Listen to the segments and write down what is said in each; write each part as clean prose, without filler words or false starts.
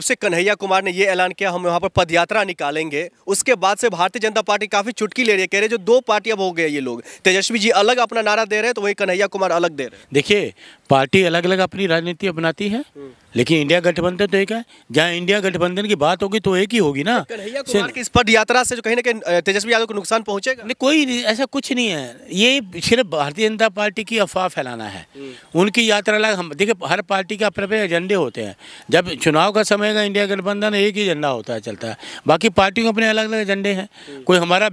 उससे कन्हैया कुमार ने ये ऐलान किया हम वहाँ पर पदयात्रा निकालेंगे। उसके बाद से भारतीय जनता पार्टी काफी चुटकी ले रही है, कह रहे जो दो पार्टी अब हो गए ये लोग, तेजस्वी जी अलग अपना नारा दे रहे हैं तो वही कन्हैया कुमार अलग दे रहे हैं। देखिए, पार्टी अलग अलग अपनी राजनीति अपनाती है, लेकिन इंडिया गठबंधन तो एक है। जहाँ इंडिया गठबंधन की बात होगी तो एक ही होगी ना। कन्हैया कुमार की इस पदयात्रा से जो कहीं ना कहीं तेजस्वी यादव को नुकसान पहुंचेगा? नहीं, कोई नहीं, ऐसा कुछ नहीं है। ये सिर्फ भारतीय जनता पार्टी की अफवाह फैलाना है। उनकी यात्रा अलग, हम देखिए हर पार्टी का अपने अपने एजेंडे होते हैं। जब चुनाव का समय का इंडिया गठबंधन एक ही एजेंडा होता है, चलता है। बाकी पार्टियों के अपने अलग अलग एजेंडे हैं। कोई हमारा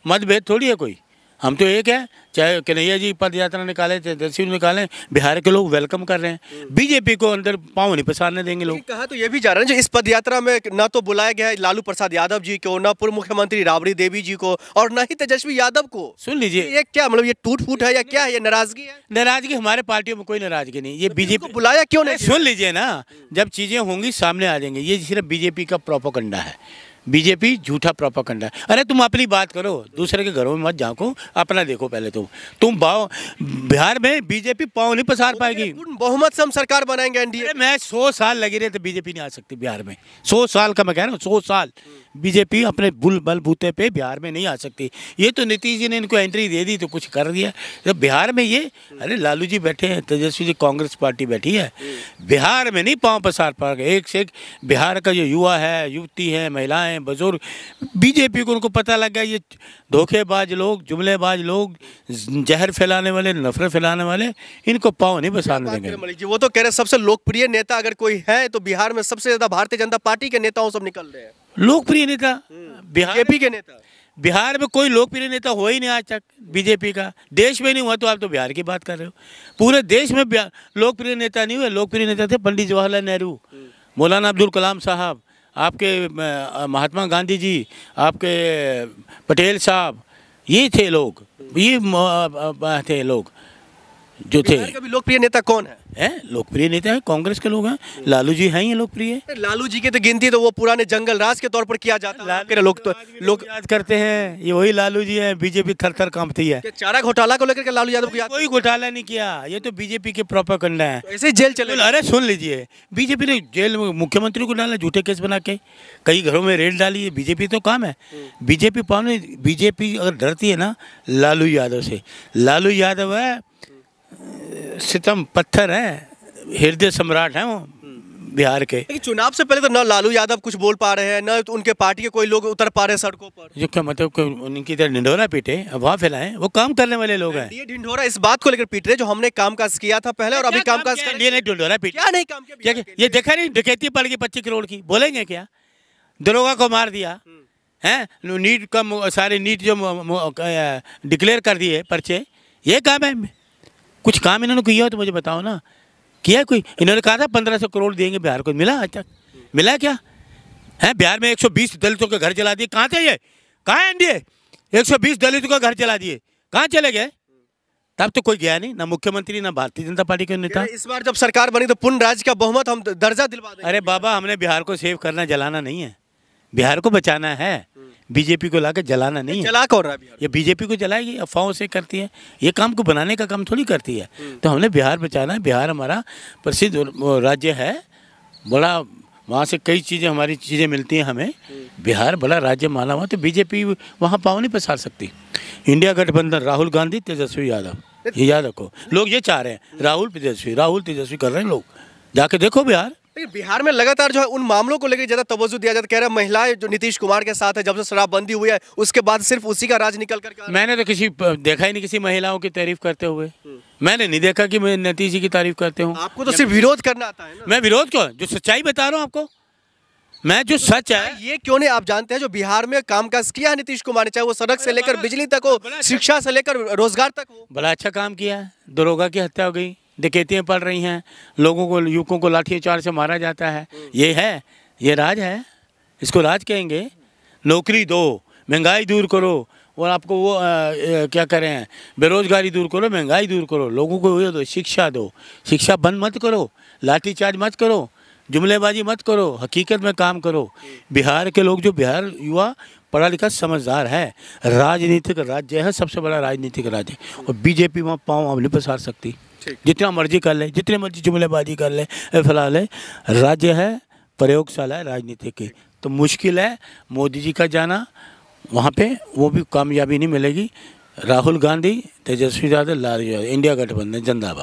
मतभेद थोड़ी है कोई, हम तो एक है। चाहे कन्हैया जी पद यात्रा निकाले, तेजस्वी निकालें, बिहार के लोग वेलकम कर रहे हैं। बीजेपी को अंदर पाँव नहीं पसारने देंगे लोग। कहा तो ये भी जा रहा है जो इस पद यात्रा में न तो बुलाया गया है लालू प्रसाद यादव जी को, न पूर्व मुख्यमंत्री राबड़ी देवी जी को, और न ही तेजस्वी यादव को। सुन लीजिए, ये क्या मतलब, ये टूट फूट है या क्या है, ये नाराजगी है? नाराजगी हमारे पार्टियों में कोई नाराजगी नहीं। ये बीजेपी को बुलाया क्यों नहीं? सुन लीजिए ना, जब चीजें होंगी सामने आ जाएंगे। ये सिर्फ बीजेपी का प्रोपेगेंडा है। बीजेपी झूठा प्रोपेगेंडा है। अरे तुम अपनी बात करो, दूसरे के घरों में मत झांको, अपना देखो पहले। तुम बिहार में बीजेपी पाँव नहीं पसार पाएगी। बहुमत से हम सरकार बनाएंगे एनडीए। मैं 100 साल लगी रहे तो बीजेपी नहीं आ सकती बिहार में। 100 साल का मैं कह रहा हूँ, 100 साल बीजेपी अपने बलबूते पे बिहार में नहीं आ सकती। ये तो नीतीश जी ने इनको एंट्री दे दी तो कुछ कर दिया। जब बिहार में ये, अरे लालू जी बैठे हैं, तेजस्वी जी, कांग्रेस पार्टी बैठी है, बिहार में नहीं पाँव पसार पाएगा। एक से एक बिहार का जो युवा है, युवती है, महिलाएं, बुजुर्ग, बीजेपी को उनको पता लग गया ये धोखेबाज लोग, जुमलेबाज लोग, जहर फैलाने वाले, नफरत फैलाने वाले, इनको पाँव नहीं पसारने देंगे। वो तो कह रहे सबसे लोकप्रिय नेता अगर कोई है तो बिहार में सबसे ज्यादा भारतीय जनता पार्टी के नेताओं सब निकल रहे हैं। लोकप्रिय नेता बीजेपी के नेता? बिहार में कोई लोकप्रिय नेता हो ही नहीं आज तक बीजेपी का। देश में नहीं हुआ तो आप तो बिहार की बात कर रहे हो। पूरे देश में लोकप्रिय नेता नहीं हुए। लोकप्रिय नेता थे पंडित जवाहरलाल नेहरू, मौलाना अब्दुल कलाम साहब, आपके महात्मा गांधी जी, आपके पटेल साहब, ये थे लोग, ये थे लोग जो थे। कभी लोकप्रिय नेता कौन है? लोकप्रिय नेता है, कांग्रेस के लोग हैं। लालू जी हैं ये लोकप्रिय। लालू जी की तो गिनती तो वो पुराने जंगल राज के तौर पर किया जाता है। लोग याद करते हैं, ये वही लालू जी हैं। बीजेपी थर-थर कांपती है। चारा घोटाला को लेकर के लालू यादव को कोई घोटाला नहीं किया, ये तो बीजेपी के प्रोपेगेंडा है। तो ऐसे जेल चले। अरे सुन लीजिए, बीजेपी ने जेल में मुख्यमंत्री को डाला झूठे केस बना के, कई घरों में रेड डाली है। बीजेपी तो काम है। बीजेपी अगर डरती है ना लालू यादव से, लालू यादव है सितम पत्थर है, हृदय सम्राट है वो बिहार के। चुनाव से पहले तो न लालू यादव कुछ बोल पा रहे हैं, न उनके पार्टी के कोई लोग उतर पा रहे हैं सड़कों पर। जो क्या मतलब उनकी तरह ढिंढोरा पीटे, अफवाह फैलाएं, वो काम करने वाले लोग हैं। ये ढिंढोरा इस बात को लेकर पीट रहे जो हमने काम काज किया था पहले और अभी काम काज कर लिए। नहीं ढिंढोरा पीट, क्या नहीं काम किया? ये देखा नहीं, डकैती पड़ गई 25 करोड़ की, बोलेंगे क्या? दरोगा को मार दिया है, नीट का सारे नीट जो डिक्लेयर कर दिए पर्चे, ये काम है। कुछ काम इन्होंने किया हो तो मुझे बताओ ना, किया कोई? इन्होंने कहा था 1500 करोड़ देंगे बिहार को, मिला आज तक? मिला क्या है? बिहार में 120 दलितों के घर चला दिए। कहाँ थे ये? कहाँ है एनडीए? 120 दलितों का घर चला दिए, कहाँ चले गए? तब तो कोई गया नहीं, ना मुख्यमंत्री, ना भारतीय जनता पार्टी के नेता। इस बार जब सरकार बनी तो पूर्ण राज्य का बहुमत हम दर्जा दिलवा देंगे। अरे बाबा, हमने बिहार को सेव करना, जलाना नहीं है। बिहार को बचाना है, बीजेपी को लाकर जलाना नहीं है। जला कौन रहा है बिहार? ये बीजेपी को जलाएगी, अफवाहों से करती है। ये काम को बनाने का काम थोड़ी करती है। तो हमने बिहार बचाना है। बिहार हमारा प्रसिद्ध राज्य है, बड़ा, वहाँ से कई चीज़ें, हमारी चीज़ें मिलती हैं हमें। बिहार बड़ा राज्य माना हुआ, तो बीजेपी वहाँ पाँव नहीं पसार सकती। इंडिया गठबंधन, राहुल गांधी, तेजस्वी यादव, ये याद रखो। लोग ये चाह रहे हैं राहुल तेजस्वी कर रहे हैं लोग। जाके देखो बिहार। बिहार में लगातार जो है उन मामलों को लेकर ज्यादा तवज्जो दिया जाता है। कह रहे हैं महिलाएं जो नीतीश कुमार के साथ है, जब से शराबबंदी हुई है उसके बाद सिर्फ उसी का राज निकल कर। मैंने तो देखा ही नहीं किसी महिलाओं की तारीफ करते हुए। मैंने नहीं देखा कि मैं नीतीश जी की तारीफ करते हूँ। आपको तो सिर्फ विरोध करना आता है ना? मैं विरोध क्यों? जो सच्चाई बता रहा हूँ आपको, मैं जो सच है। ये क्यों नहीं आप जानते हैं जो बिहार में कामकाज किया है नीतीश कुमार ने, चाहे वो सड़क से लेकर बिजली तक हो, शिक्षा से लेकर रोजगार तक हो, बड़ा अच्छा काम किया है। दरोगा की हत्या हो गई, डकैतियाँ पड़ रही हैं, लोगों को, युवकों को लाठी चार से मारा जाता है। ये है, ये राज है, इसको राज कहेंगे। नौकरी दो, महंगाई दूर करो, और आपको वो क्या करें, बेरोजगारी दूर करो, महंगाई दूर करो, लोगों को ये दो, शिक्षा दो। शिक्षा बंद मत करो, लाठी चार्ज मत करो, जुमलेबाजी मत करो, हकीकत में काम करो। बिहार के लोग, जो बिहार युवा पढ़ा लिखा समझदार है, राजनीतिक राज्य है, सबसे बड़ा राजनीतिक राज्य, और बीजेपी वहाँ पाँव नहीं पसार सकती। जितना मर्जी कर ले, जितने मर्जी जुमलेबाजी कर ले, फैला ले, राज्य है, प्रयोगशाला है राजनीति की, तो मुश्किल है मोदी जी का जाना वहाँ पे, वो भी कामयाबी नहीं मिलेगी। राहुल गांधी, तेजस्वी यादव, लालू यादव, इंडिया गठबंधन जिंदाबाद।